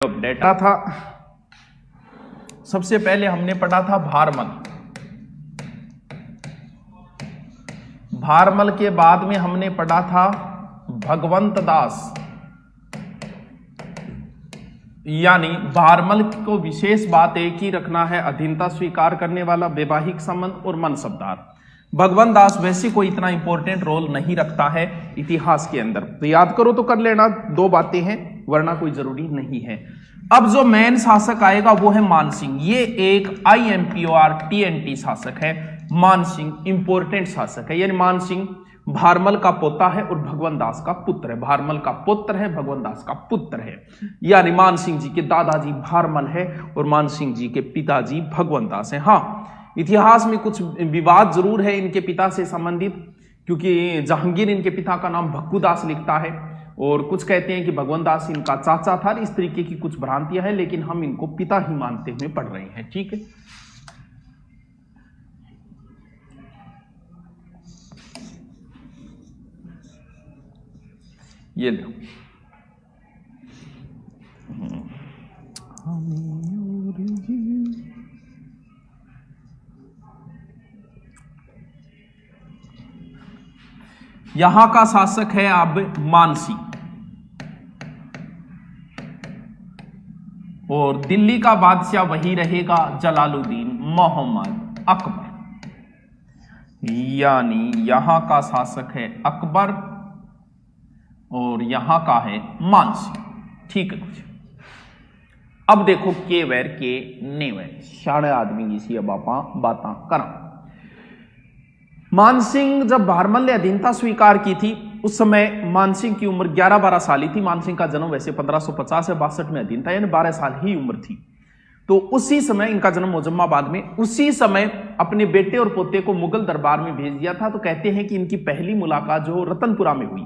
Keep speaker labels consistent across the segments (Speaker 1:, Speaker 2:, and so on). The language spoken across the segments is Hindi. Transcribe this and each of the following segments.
Speaker 1: डेटा था। सबसे पहले हमने पढ़ा था भारमल। भारमल के बाद में हमने पढ़ा था भगवंत दास। यानी भारमल को विशेष बात एक ही रखना है, अधीनता स्वीकार करने वाला, वैवाहिक संबंध और मनसबदार। भगवंत दास वैसे कोई इतना इंपॉर्टेंट रोल नहीं रखता है इतिहास के अंदर, तो याद करो तो कर लेना, दो बातें हैं वरना कोई जरूरी नहीं है। अब जो मेन शासक आएगा वो है मानसिंह। ये एक IMPOR-TNT शासक है। मानसिंह इंपॉर्टेंट शासक है, यानी मानसिंह भारमल का पोता है और भगवंत दास का पुत्र है। भारमल का पुत्र है, भगवंत दास का पुत्र है। यानी मानसिंह जी के दादाजी भारमल है और मानसिंह जी के पिताजी भगवंत दास है। हाँ, इतिहास में कुछ विवाद जरूर है इनके पिता से संबंधित, क्योंकि जहांगीर इनके पिता का नाम भक्कू दास लिखता है और कुछ कहते हैं कि भगवंत दास इनका चाचा था। इस तरीके की कुछ भ्रांतियां हैं, लेकिन हम इनको पिता ही मानते हुए पढ़ रहे हैं। ठीक है, ये लो यहां का शासक है अब मानसिंह और दिल्ली का बादशाह वही रहेगा जलालुद्दीन मोहम्मद अकबर। यानी यहां का शासक है अकबर और यहां का है मानसिंह। ठीक है, कुछ अब देखो के वैर के नेवैर साढ़े आदमी इसी अब आप बातें करा। मानसिंह जब भारमल ने अधीनता स्वीकार की थी उस समय मानसिंह की उम्र 11-12 साल ही थी। मानसिंह का जन्म वैसे 1550 या 62 में अधीनता, यानी 12 साल ही उम्र थी। तो उसी समय इनका जन्म मोजम्माबाद में, उसी समय अपने बेटे और पोते को मुगल दरबार में भेज दिया था। तो कहते हैं कि इनकी पहली मुलाकात जो रतनपुरा में हुई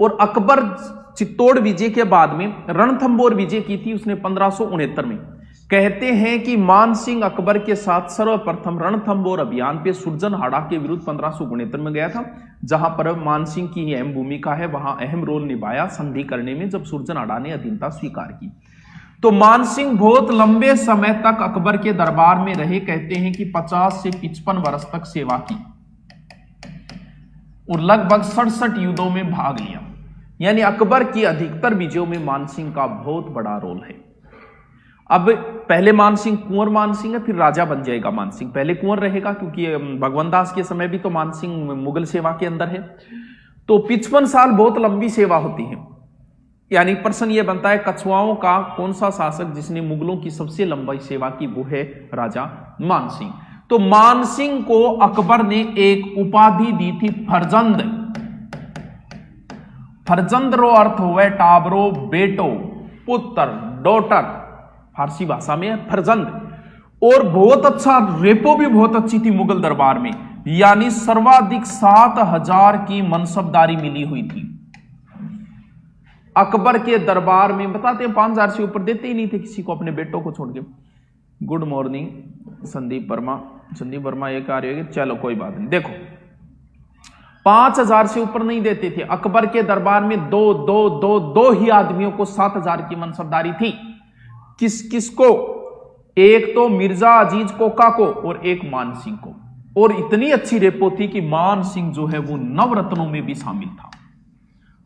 Speaker 1: और अकबर चित्तौड़ विजय के बाद में रणथंबोर विजय की थी उसने 1569 में। कहते हैं कि मानसिंह अकबर के साथ सर्वप्रथम रणथंबोर अभियान पे सुरजनहाड़ा के विरुद्ध 1569 में गया था, जहां पर मानसिंह की अहम भूमिका है, वहां अहम रोल निभाया संधि करने में जब सुरजनहाड़ा ने अधीनता स्वीकार की। तो मानसिंह बहुत लंबे समय तक अकबर के दरबार में रहे। कहते हैं कि 50 से 55 वर्ष तक सेवा की और लगभग 67 युद्धों में भाग लिया। यानी अकबर की अधिकतर विजयों में मानसिंह का बहुत बड़ा रोल है। अब पहले मानसिंह कुंवर मानसिंह है, फिर राजा बन जाएगा मानसिंह। पहले कुंवर रहेगा क्योंकि भगवंत दास के समय भी तो मानसिंह मुगल सेवा के अंदर है। तो 55 साल बहुत लंबी सेवा होती है। यानी प्रश्न यह बनता है कछुआओं का कौन सा शासक जिसने मुगलों की सबसे लंबी सेवा की, वो है राजा मानसिंह। तो मानसिंह को अकबर ने एक उपाधि दी थी फरजंद। फरजंद रो अर्थ हुआ टाबरो, बेटो, पुत्र, डॉटर, फारसी भाषा में है फरजंद। और बहुत अच्छा रेपो भी बहुत अच्छी थी मुगल दरबार में, यानी सर्वाधिक 7000 की मनसबदारी मिली हुई थी अकबर के दरबार में। बताते हैं 5000 से ऊपर देते ही नहीं थे किसी को अपने बेटों को छोड़ के। Good morning Sandeep Verma. संदीप वर्मा ये कार्य है, चलो कोई बात नहीं। देखो 5000 से ऊपर नहीं देते थे। अकबर के दरबार में दो ही आदमियों को 7000 की मनसबदारी थी। किसको? एक तो मिर्जा अजीज कोका को और एक मानसिंह को। और इतनी अच्छी रेपो थी कि मानसिंह जो है वो नवरत्नों में भी शामिल था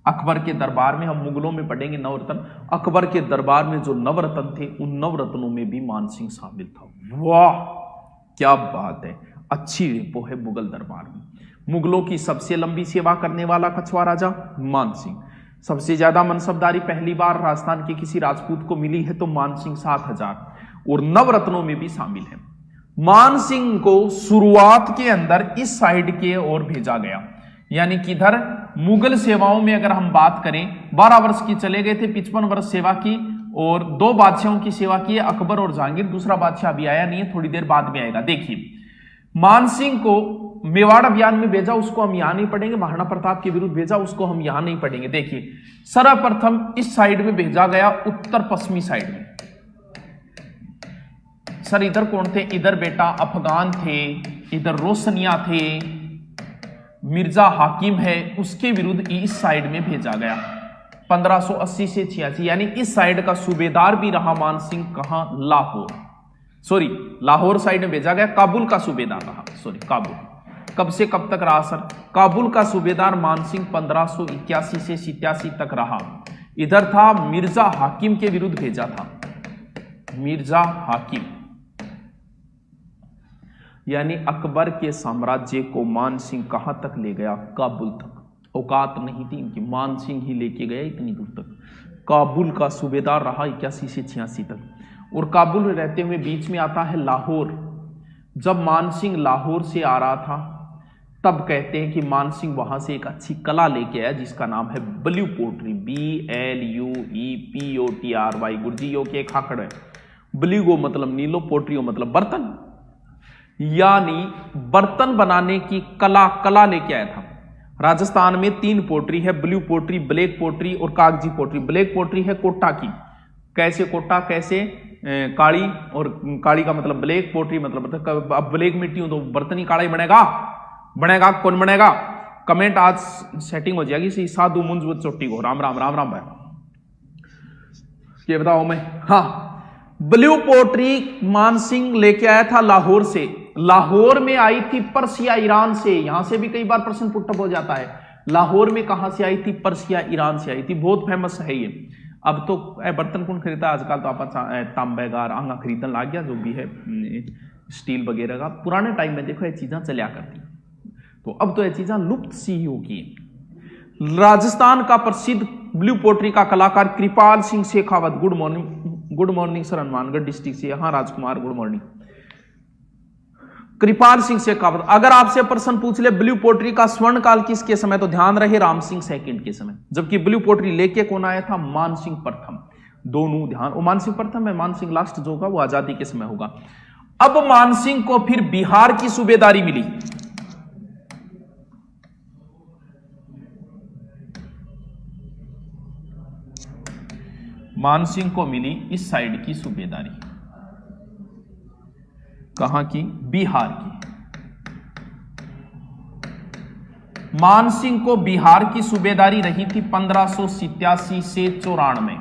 Speaker 1: अकबर के दरबार में। हम मुगलों में पढ़ेंगे नवरत्न, अकबर के दरबार में जो नवरत्न थे उन नवरत्नों में भी मानसिंह शामिल था। वाह क्या बात है, अच्छी रेपो है मुगल दरबार में। मुगलों की सबसे लंबी सेवा करने वाला कछुआ राजा मानसिंह। सबसे ज्यादा मनसबदारी पहली बार राजस्थान के किसी राजपूत को मिली है तो मानसिंह 7000 और नवरत्नों में भी शामिल है। मानसिंह को शुरुआत के अंदर इस साइड के ओर भेजा गया, यानी कि इधर मुगल सेवाओं में अगर हम बात करें 12 वर्ष की चले गए थे, 55 वर्ष सेवा की और 2 बादशाहों की सेवा की है, अकबर और जहांगीर। दूसरा बादशाह अभी आया नहीं है, थोड़ी देर बाद में आएगा। देखिए मानसिंह को मेवाड़ अभियान में भेजा, उसको हम यहां नहीं पढ़ेंगे। महाराणा प्रताप के विरुद्ध भेजा, उसको हम यहां नहीं पढ़ेंगे। देखिए सर्वप्रथम इस साइड में भेजा गया, उत्तर पश्चिमी साइड में। सर इधर कौन थे? इधर बेटा अफगान थे, इधर रोशनिया थे, मिर्जा हाकिम है, उसके विरुद्ध इस साइड में भेजा गया। 1580 से 86, यानी इस साइड का सूबेदार भी रहा मान सिंह कहां, लाहौर, सॉरी लाहौर साइड में भेजा गया, काबुल का सूबेदार रहा, सॉरी काबुल। कब से कब तक रहा सर? काबुल का सूबेदार मान सिंह 1581 से 87 तक रहा। इधर था मिर्जा हाकिम के विरुद्ध भेजा था, मिर्जा हाकिम, यानी अकबर के साम्राज्य को मान सिंह कहां तक ले गया, काबुल तक। औकात नहीं थी इनकी, मान सिंह ही लेके गया इतनी दूर तक। काबुल का सूबेदार रहा 81 से 86 तक। और काबुल में रहते हुए बीच में आता है लाहौर। जब मान सिंह लाहौर से आ रहा था तब कहते हैं कि मान सिंह वहां से एक अच्छी कला लेके आया जिसका नाम है ब्लू पोट्री, BLUEPOTRY। गुरुजी यो के एक आंकड़ है, ब्लू मतलब नीलो, पोट्रियो मतलब बर्तन, यानी बर्तन बनाने की कला लेके आया था। राजस्थान में 3 पोट्री है, ब्लू पोट्री, ब्लैक पोट्री और कागजी पोट्री। ब्लैक पोट्री है कोटा की, कैसे कोटा, कैसे काली, और काली का मतलब ब्लैक, पोट्री मतलब अब ब्लैक मिट्टी हो तो बर्तन ही काला ही बनेगा, कौन बनेगा? कमेंट आज सेटिंग हो जाएगी। सी साधु मुंज चोटी को राम राम राम राम भाई, ये बताओ मैं। हाँ, ब्लू पोट्री मान सिंह लेके आया था लाहौर से। लाहौर में आई थी पर्सिया ईरान से, यहां से भी कई बार प्रश्न पुटअप हो जाता है। लाहौर में कहां से आई थी? पर्सिया ईरान से आई थी, बहुत फेमस है ये। अब तो बर्तन कौन खरीदता है आजकल, तो आप तांबेगार आंगा खरीदने लग गया, जो भी है स्टील वगैरह का। पुराने टाइम में देखो ये चीजें चलिया करती, तो अब तो ये चीजें लुप्त सी होगी। राजस्थान का प्रसिद्ध ब्लू पोट्री का कलाकार Kripal Singh Shekhawat, good morning sir, Hanumangarh district से। हाँ राजकुमार, गुड मॉर्निंग। कृपाल सिंह शेखावत। अगर आपसे प्रश्न पूछ ले ब्लू पोट्री का स्वर्ण काल किसके समय, तो ध्यान रहे राम सिंह सेकंड के समय, जबकि ब्लू पोट्री लेके कौन आया था? मान सिंह प्रथम। दोनों ध्यान, मान सिंह प्रथम है, मान सिंह लास्ट जो होगा वो आजादी के समय होगा। अब मान सिंह को फिर बिहार की सूबेदारी मिली। मान सिंह को मिली इस साइड की सूबेदारी, कहां की? बिहार की। मान सिंह को बिहार की सूबेदारी रही थी 1587 से 94,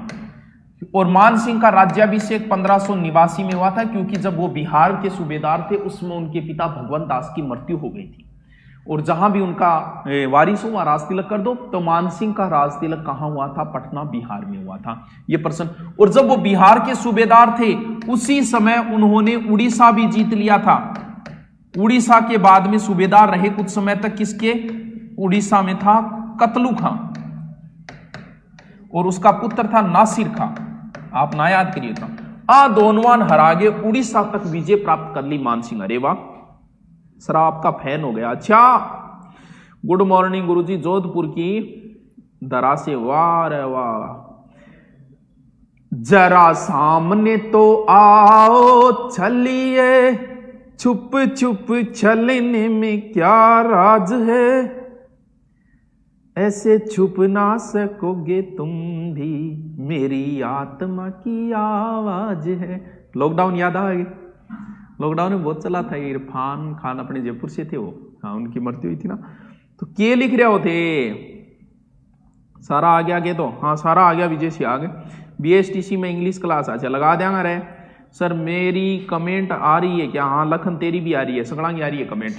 Speaker 1: और मान सिंह का राज्याभिषेक 1589 में हुआ था, क्योंकि जब वो बिहार के सूबेदार थे उसमें उनके पिता भगवंत दास की मृत्यु हो गई थी। और जहां भी उनका वारिस हो वहां राज तिलक कर दो। तो मान सिंह का राज तिलक कहां हुआ था? पटना, बिहार में हुआ था ये प्रश्न। और जब वो बिहार के सूबेदार थे उसी समय उन्होंने उड़ीसा भी जीत लिया था। उड़ीसा के बाद में सूबेदार रहे कुछ समय तक किसके? उड़ीसा में था कतलू खां, और उसका पुत्र था नासिर खां। आप ना याद करिएगा। दोनों हरा गए, उड़ीसा तक विजय प्राप्त कर ली मान सिंह। अरे वाह सर, आपका फैन हो गया। अच्छा, गुड मॉर्निंग गुरुजी, जोधपुर की दरा से। वाह रे वाह, जरा सामने तो आओ चलिए, छुप छुप चलने में क्या राज है, ऐसे छुप ना सकोगे तुम भी, मेरी आत्मा की आवाज है। लॉकडाउन याद आ गई? लॉकडाउन में बहुत चला था इरफान खान, अपने जयपुर से थे वो। हाँ, उनकी मृत्यु हुई थी ना। तो के लिख रहे होते? सारा आ गया आगे तो? हाँ सारा आ गया, विजय से आ गए। BSTC में इंग्लिश क्लास अच्छा लगा देंगे रे सर। मेरी कमेंट आ रही है क्या? हाँ लखन तेरी भी आ रही है, सगड़ांगी आ रही है कमेंट,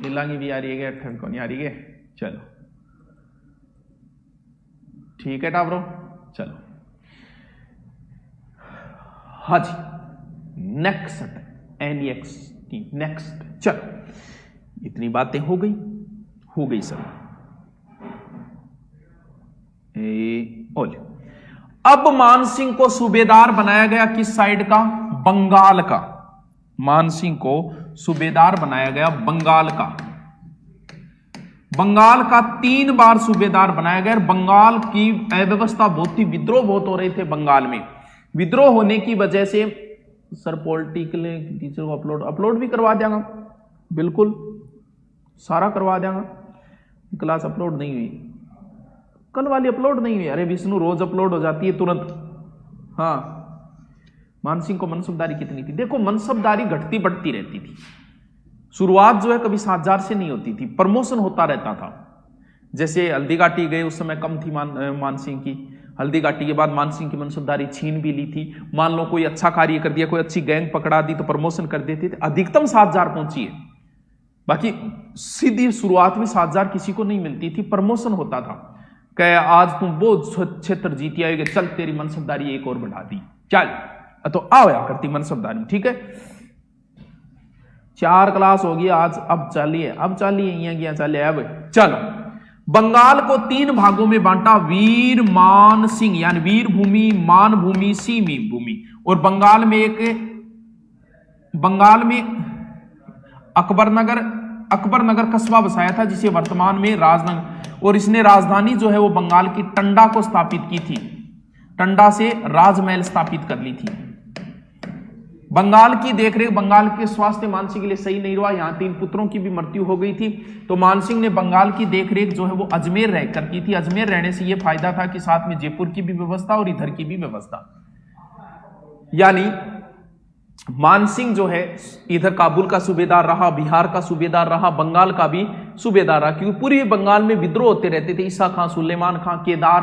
Speaker 1: नीलांगी भी आ रही है, ठंड नहीं आ रही है। चलो ठीक है टाब्रो, चलो हाँ जी, नेक्स्ट NEXT नेक्स्ट। चलो इतनी बातें हो गई सर। ओले अब मान सिंह को सूबेदार बनाया गया किस साइड का? बंगाल का। मान सिंह को सूबेदार बनाया गया बंगाल का। बंगाल का 3 बार सूबेदार बनाया गया। बंगाल की अव्यवस्था बहुत थी, विद्रोह बहुत हो रहे थे बंगाल में। विद्रोह होने की वजह से सर पॉलिटिकल टीचर को अपलोड भी करवा देंगे, बिल्कुल सारा करवा देंगे। क्लास अपलोड नहीं हुई, कल वाली अपलोड नहीं हुई। अरे विष्णु रोज अपलोड हो जाती है तुरंत। हाँ, मान सिंह को मनसबदारी कितनी थी? देखो मनसबदारी घटती बढ़ती रहती थी। शुरुआत जो है कभी 7,000 से नहीं होती थी, प्रमोशन होता रहता था। जैसे हल्दी घाटी गए उस समय कम थी मान सिंह की, हल्दी घाटी के बाद मान सिंह की मनसबदारी छीन भी ली थी। मान लो कोई अच्छा कार्य कर दिया, कोई अच्छी गैंग पकड़ा दी तो प्रमोशन कर देते थे। अधिकतम 7,000 पहुंची है, बाकी सीधी शुरुआत में 7,000 किसी को नहीं मिलती थी, प्रमोशन होता था। कहे आज तुम वो क्षेत्र जीती आएगे, चल तेरी मनसबदारी एक और बढ़ा दी, चल तो आया करती मनसबदारी। ठीक है, 4 क्लास होगी आज, अब चलिए यहाँ गया चलिए। अब चलो, बंगाल को 3 भागों में बांटा, वीर मान सिंह यानी वीर भूमि, मान भूमि, सीमी भूमि। और बंगाल में अकबर नगर कस्बा बसाया था जिसे वर्तमान में राजनगर, और इसने राजधानी जो है वो बंगाल की टंडा को स्थापित की थी, टंडा से राजमहल स्थापित कर ली थी। बंगाल की देखरेख, बंगाल के स्वास्थ्य मानसिंह के लिए सही नहीं रहा, यहां 3 पुत्रों की भी मृत्यु हो गई थी, तो मानसिंह ने बंगाल की देखरेख जो है वो अजमेर रहकर की थी। अजमेर रहने से यह फायदा था कि साथ में जयपुर की भी व्यवस्था और इधर की भी व्यवस्था, यानी मानसिंह जो है इधर काबुल का सूबेदार रहा, बिहार का सूबेदार रहा, बंगाल का भी सूबेदार रहा, क्योंकि पूर्वी बंगाल में विद्रोह होते रहते थे। ईसा खां, सुलेमान खां, केदार,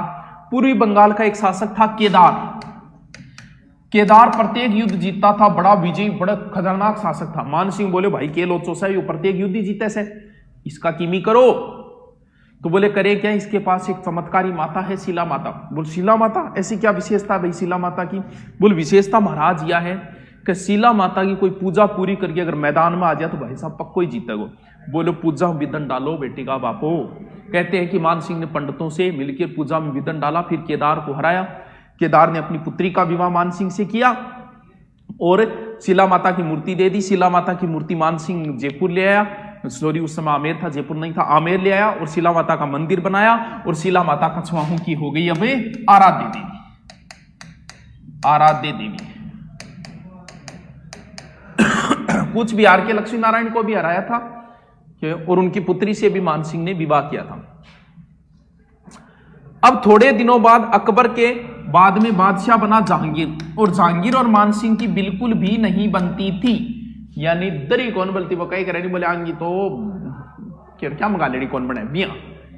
Speaker 1: पूर्वी बंगाल का एक शासक था केदार प्रत्येक युद्ध जीतता था, बड़ा विजयी, बड़ा खतरनाक शासक था। मानसिंह बोले भाई के लो चोसा ये प्रत्येक युद्ध जीते से, इसका कीमी करो। तो बोले करे क्या, इसके पास एक चमत्कारी माता है शिला माता। बोल शिला माता, ऐसी क्या विशेषता है भाई शिला माता की? बोल विशेषता महाराज यह है कि शिला माता की कोई पूजा पूरी करके अगर मैदान में आ जाए तो भाई साहब पक्को ही जीतेगो। बोले पूजा में विधन डालो बेटी का बापो। कहते हैं कि मानसिंह ने पंडितों से मिलकर पूजा में विधन डाला, फिर केदार को हराया। केदार ने अपनी पुत्री का विवाह मानसिंह से किया और शिला माता की मूर्ति दे दी। शिला माता की मूर्ति मानसिंह जयपुर ले आया, सॉरी उस समय आमेर था, जयपुर नहीं था, आमेर ले आया और शिला माता का मंदिर बनाया और शिला माता कछुआहों की हो गई अब आराध्य देवी। कूच बिहार के लक्ष्मी नारायण को भी हराया था और उनकी पुत्री से भी मानसिंह ने विवाह किया था। अब थोड़े दिनों बाद अकबर के बाद में बादशाह बना जहांगीर, और जहांगीर और मानसिंह की बिल्कुल भी नहीं बनती थी, यानी दरी कौन बोलती वो कहीं करे नहीं, बोले आंगी तो क्या मंगा लेनी कौन बने बिया,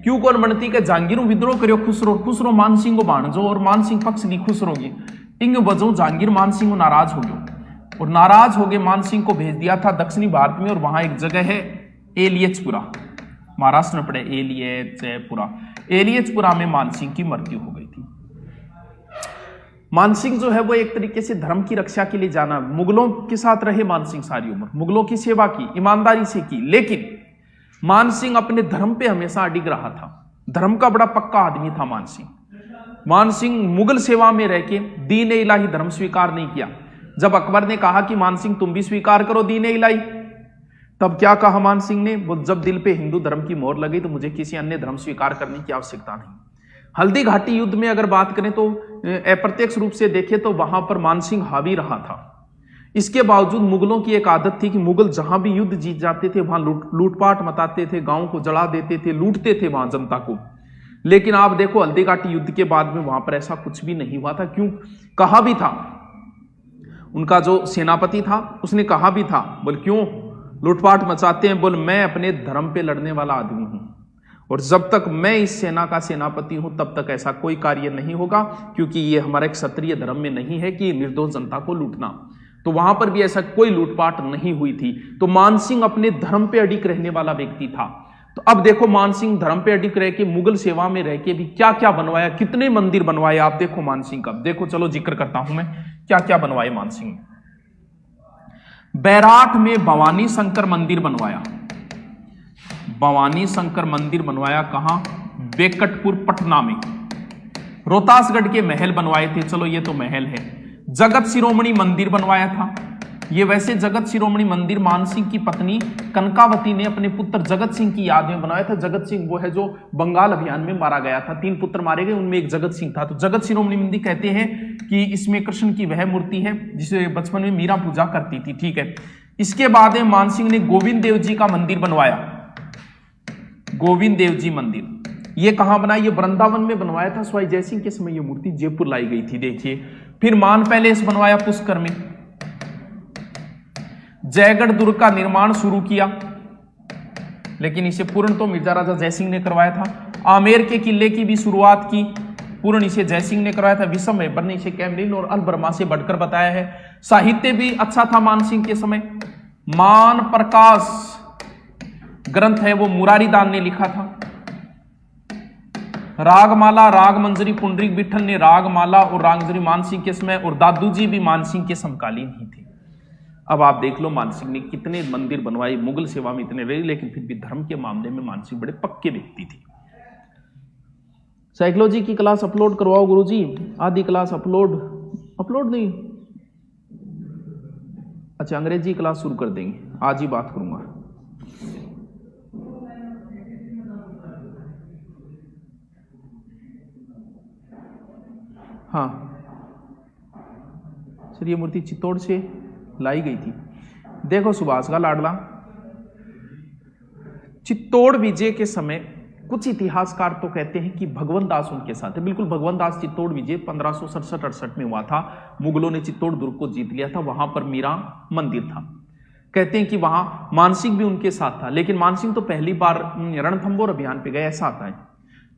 Speaker 1: क्यों कौन बनती के जहांगीर विद्रोह करो खुसरो मानसिंह को बाणजो और मानसिंह पक्ष नहीं खुश रोगी। इंग वजह जहांगीर मानसिंह को नाराज हो गयो और नाराज हो गए मानसिंह को भेज दिया था दक्षिणी भारत में, और वहां एक जगह है एलियचपुरा, महाराष्ट्र में पड़े एलियचपुरा में मानसिंह की मृत्यु हो गई थी। मानसिंह जो है वो एक तरीके से धर्म की रक्षा के लिए जाना, मुगलों के साथ रहे मानसिंह सारी उम्र, मुगलों की सेवा की, ईमानदारी से की, लेकिन मानसिंह अपने धर्म पे हमेशा अडिग रहा था, धर्म का बड़ा पक्का आदमी था मानसिंह मुगल सेवा में रह के दीन ए इलाही धर्म स्वीकार नहीं किया। जब अकबर ने कहा कि मानसिंह तुम भी स्वीकार करो दीन ए इलाही, तब क्या कहा मानसिंह ने, वो जब दिल पे हिंदू धर्म की मोहर लगी तो मुझे किसी अन्य धर्म स्वीकार करने की आवश्यकता नहीं। हल्दी घाटी युद्ध में अगर बात करें तो अप्रत्यक्ष रूप से देखें तो वहां पर मानसिंह हावी रहा था। इसके बावजूद मुगलों की एक आदत थी कि मुगल जहां भी युद्ध जीत जाते थे वहां लूटपाट मचाते थे, गांव को जला देते थे, लूटते थे वहां जनता को। लेकिन आप देखो हल्दी घाटी युद्ध के बाद में वहां पर ऐसा कुछ भी नहीं हुआ था। क्यों? कहा भी था, उनका जो सेनापति था उसने कहा भी था, बोल क्यों लूटपाट मचाते हैं, बोल मैं अपने धर्म पे लड़ने वाला आदमी हूं और जब तक मैं इस सेना का सेनापति हूं तब तक ऐसा कोई कार्य नहीं होगा, क्योंकि ये हमारा एक क्षत्रिय धर्म में नहीं है कि निर्दोष जनता को लूटना। तो वहां पर भी ऐसा कोई लूटपाट नहीं हुई थी। तो मानसिंह अपने धर्म पे अडिग रहने वाला व्यक्ति था। तो अब देखो मानसिंह धर्म पे अडिग रह के मुगल सेवा में रह के भी क्या क्या बनवाया, कितने मंदिर बनवाए आप देखो मानसिंह का। देखो चलो जिक्र करता हूं मैं क्या क्या बनवाए मानसिंह। बैराठ में भवानी शंकर मंदिर बनवाया, भवानी शंकर मंदिर बनवाया कहां? बेकटपुर पटना में। रोहतासगढ़ के महल बनवाए थे, चलो ये तो महल है। जगत शिरोमणि मंदिर बनवाया था। ये वैसे जगत शिरोमणि मंदिर मानसिंह की पत्नी कनकावती ने अपने पुत्र जगत सिंह की याद में बनवाया था। जगत सिंह वो है जो बंगाल अभियान में मारा गया था, 3 पुत्र मारे गए, उनमें एक जगत सिंह था। तो जगत शिरोमणि मंदिर कहते हैं कि इसमें कृष्ण की वह मूर्ति है जिसे बचपन में मीरा पूजा करती थी, ठीक है। इसके बाद मानसिंह ने गोविंद देव जी का मंदिर बनवाया, गोविंद देव जी मंदिर। ये कहां बना? ये वृंदावन में बनवाया था। स्वाई जयसिंह के समय ये मूर्ति जयपुर लाई गई थी, देखिए। फिर मान पैलेस बनवाया पुष्कर में। जयगढ़ दुर्ग का निर्माण शुरू किया। लेकिन इसे पूर्ण तो मिर्जा राजा जयसिंह ने करवाया था। आमेर के किले की भी शुरुआत की पूर्ण इसे जयसिंह ने करवाया था। विषम बैबर ने इसे कैमरिन और अल बर्मा से बढ़कर बताया है। साहित्य भी अच्छा था मानसिंह के समय। मान प्रकाश ग्रंथ है वो मुरारीदान ने लिखा था। रागमाला राग मंजरी पुंडरीक विठल ने रागमाला और रागमंजरी मानसिंह के समय, और दादू जी भी मानसिंह के समकालीन ही थे। अब आप देख लो मानसिंह ने कितने मंदिर बनवाए, मुगल सेवा में इतने रहे, लेकिन फिर भी धर्म के मामले में मानसिंह बड़े पक्के व्यक्ति थे। साइकोलॉजी की क्लास अपलोड करवाओ गुरुजी। आधी क्लास अपलोड नहीं, अच्छा अंग्रेजी क्लास शुरू कर देंगे, आज ही बात करूंगा। हाँ सर, ये मूर्ति चित्तौड़ से लाई गई थी। देखो सुभाष का लाडला, चित्तौड़ विजय के समय कुछ इतिहासकार तो कहते हैं कि भगवंत दास उनके साथ है। बिल्कुल भगवंत दास चित्तौड़ विजय 1567-68 में हुआ था। मुगलों ने चित्तौड़ दुर्ग को जीत लिया था, वहां पर मीरा मंदिर था। कहते हैं कि वहां मानसिंह भी उनके साथ था, लेकिन मानसिंह तो पहली बार रणथंबोर अभियान पे गए, ऐसा आता है।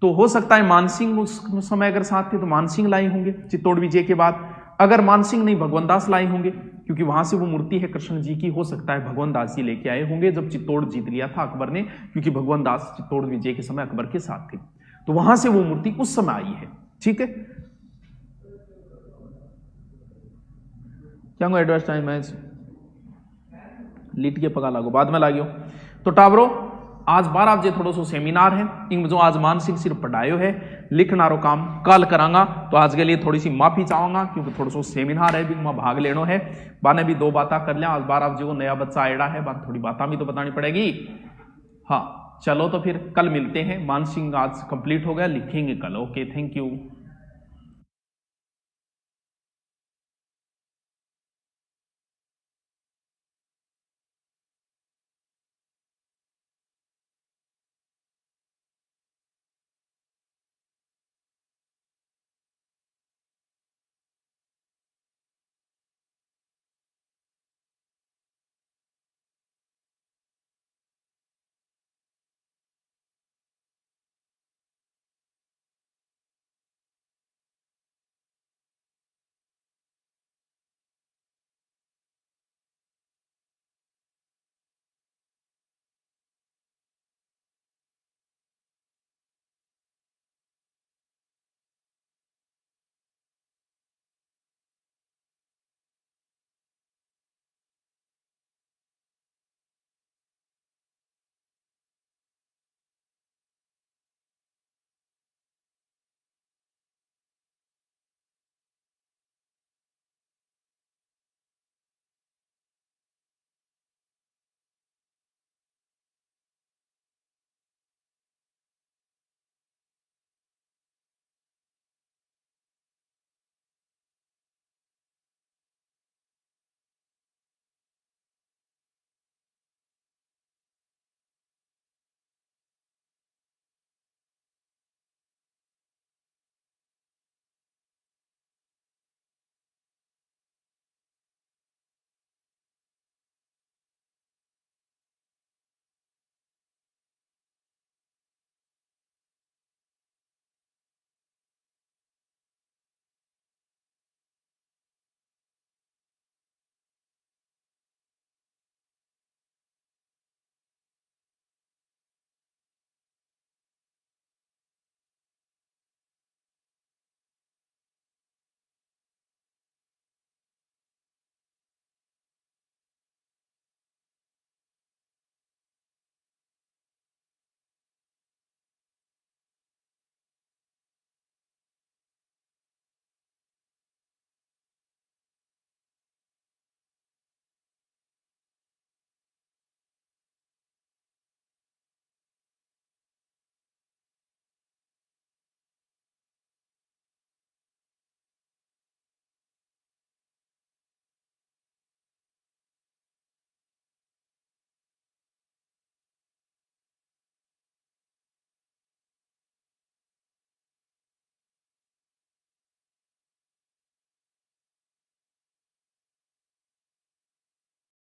Speaker 1: तो हो सकता है मानसिंह उस समय अगर साथ थे तो मानसिंह लाए होंगे चित्तौड़ विजय के बाद। अगर मानसिंह नहीं भगवंत दास लाए होंगे, क्योंकि वहां से वो मूर्ति है कृष्ण जी की, हो सकता है भगवंत दास जी लेके आए होंगे जब चित्तौड़ जीत लिया था अकबर ने, क्योंकि भगवंत दास चित्तौड़ विजय के समय अकबर के साथ थे। तो वहां से वो मूर्ति उस समय आई है। ठीक है, क्या एडवाइस टाइम मैच लिट के पका लागो बाद में लाग्यो। तो टावरो आज 12 बजे थोड़ा सो सेमिनार है, इन जो आज मानसिंह सिर्फ पढ़ायो है, लिखना रो काम कल करांगा। तो आज के लिए थोड़ी सी माफी चाहूंगा, क्योंकि थोड़ा सो सेमिनार है भी मैं भाग लेनो है। बाने भी 2 बातें कर लिया। आज 12 बजे को नया बच्चा आएड़ा है, बात थोड़ी बातें भी तो बतानी पड़ेगी। हाँ चलो तो फिर कल मिलते हैं। मानसिंह आज कंप्लीट हो गया, लिखेंगे कल। Okay, thank you.